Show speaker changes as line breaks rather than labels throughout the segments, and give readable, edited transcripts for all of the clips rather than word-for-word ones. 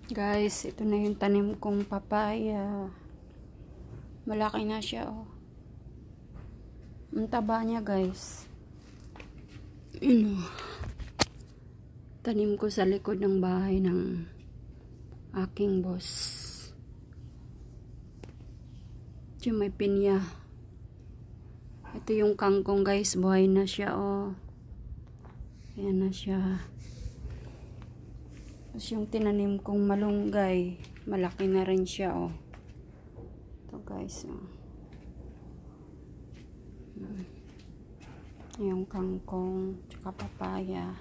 Guys, ito na yung tanim kong papaya. Malaki na siya, oh. Ang taba niya, guys. Tanim ko sa likod ng bahay ng aking boss. Ito may pinya. Ito yung kangkong, guys. Buhay na siya, oh. Ayan na siya. Tapos yung tinanim kong malunggay, malaki na rin siya, oh. Ito, guys, oh. Yung kangkong, tsaka papaya.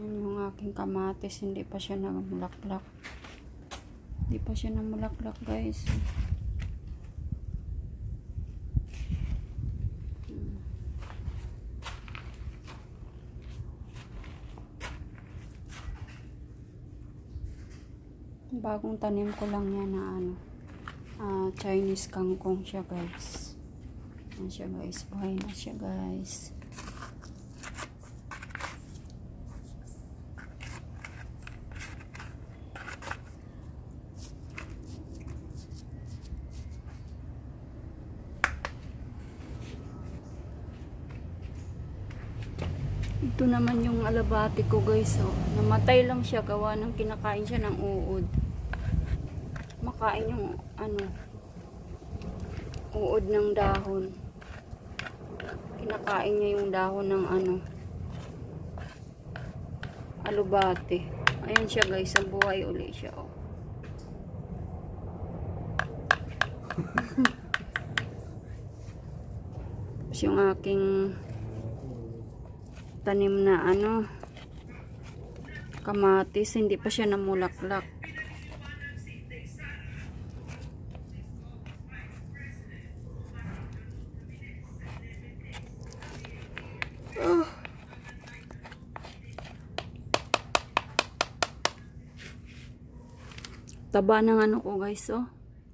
Yan yung aking kamatis, hindi pa siya namulaklak. Hindi pa siya namulaklak, guys. Bagong tanim ko lang yan na Chinese kangkong siya, guys. Yan siya, guys. Buhay na siya, guys. Ito naman yung alabati ko, guys, oh. Namatay lang siya, gawa ng kinakain siya ng uod. Makain yung uod ng dahon. Kinakain niya yung dahon ng alubate. Ayan siya, guys, ang buhay uli siya, oh. Tapos yung aking tanim na kamatis, hindi pa siya namulaklak. Taba ng ko, guys, oh.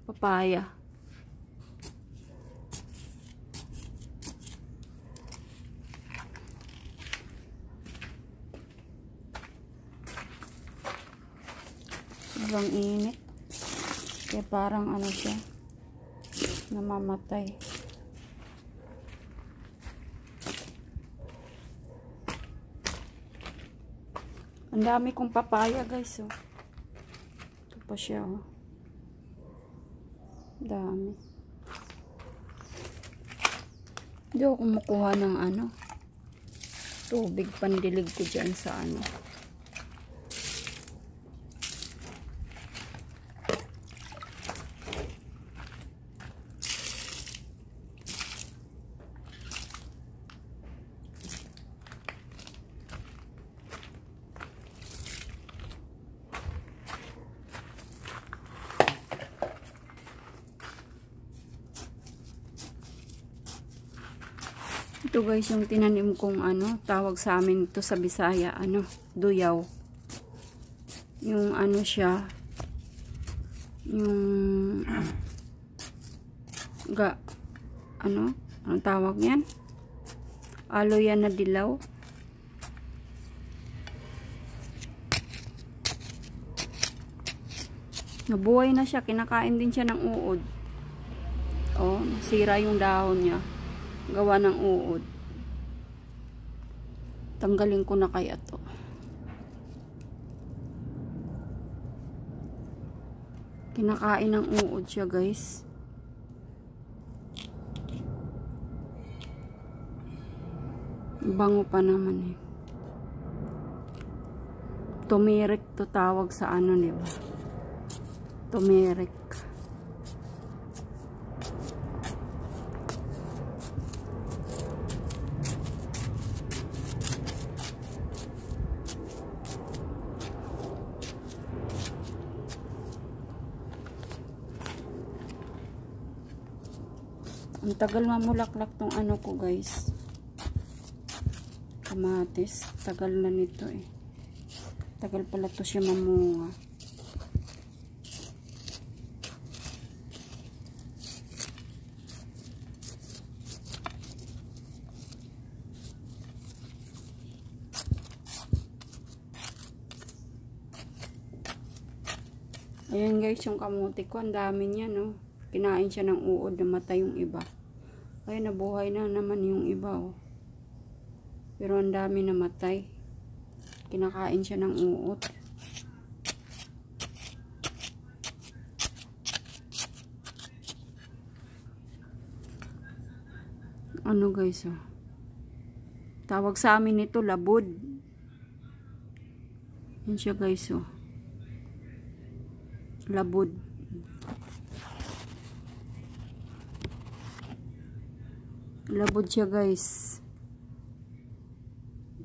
Papaya. Sobrang init. Kaya parang siya, namamatay. Ang dami kong papaya, guys, oh. Ito pa siya, oh. Dami. Hindi ako kumukuha ng tubig pandilig ko dyan sa Ito, guys, yung tinanim kong tawag sa amin ito sa Bisaya, duyaw. Yung siya, yung anong tawag yan? Aloe na dilaw. Nabuhay na siya, kinakain din siya ng uod. Oh, nasira yung dahon niya. Gawa ng uod. Tanggalin ko na kaya to. Kinakain ng uod siya, guys. Bango pa naman, eh. Turmeric to tawag sa diba? Turmeric. Ang tagal mamulaklak tong ko, guys. Kamatis. Tagal na nito, eh. Tagal pala to siya mamunga. Ayan guys, yung kamuti ko, ang dami niya, no. Kinain siya ng uod, namatay yung iba. Ay, nabuhay na naman yung iba, oh. Pero ang dami namatay. Kinakain siya ng uod. Ano guys, oh. Tawag sa amin ito, labod. Yan siya guys, oh. Labod. Labod siya guys.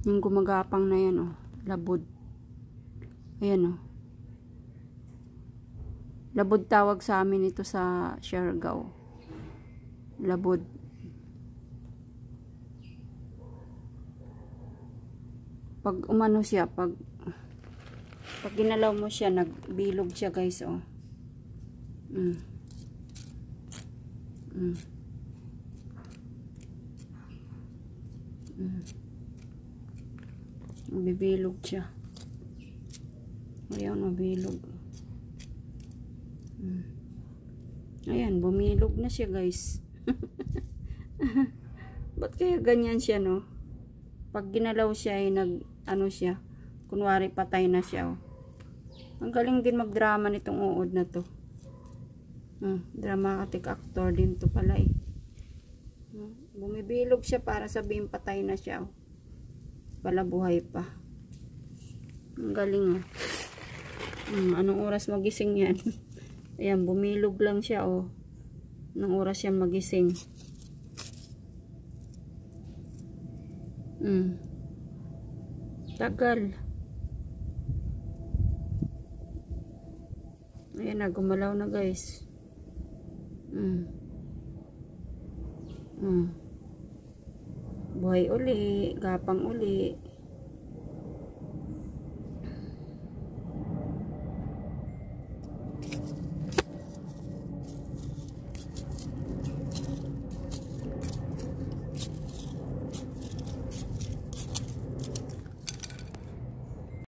Yung gumagapang na yan, oh. Labod. Ayan, oh. Labod tawag sa amin ito sa Siargao. Labod. Pag umano siya, pag ginalaw mo siya, nagbilog siya guys, oh. Bibilog siya. Ayan, mabilog. Ayan, bumilog na siya guys. Ba't kaya ganyan siya, no? Pag ginalaw siya, ay ano siya, kunwari patay na siya, oh. Ang galing din magdrama nitong uod na to. Dramatic actor din to pala, eh. Bumibilog siya para sabihin patay na siya, oh. Pala buhay pa. Ang galing, oh. Anong oras magising yan? Ayan, bumilog lang siya, oh. Anong oras yan magising? Tagal. Ayan na, gumalaw na guys. Buhay uli, gapang uli.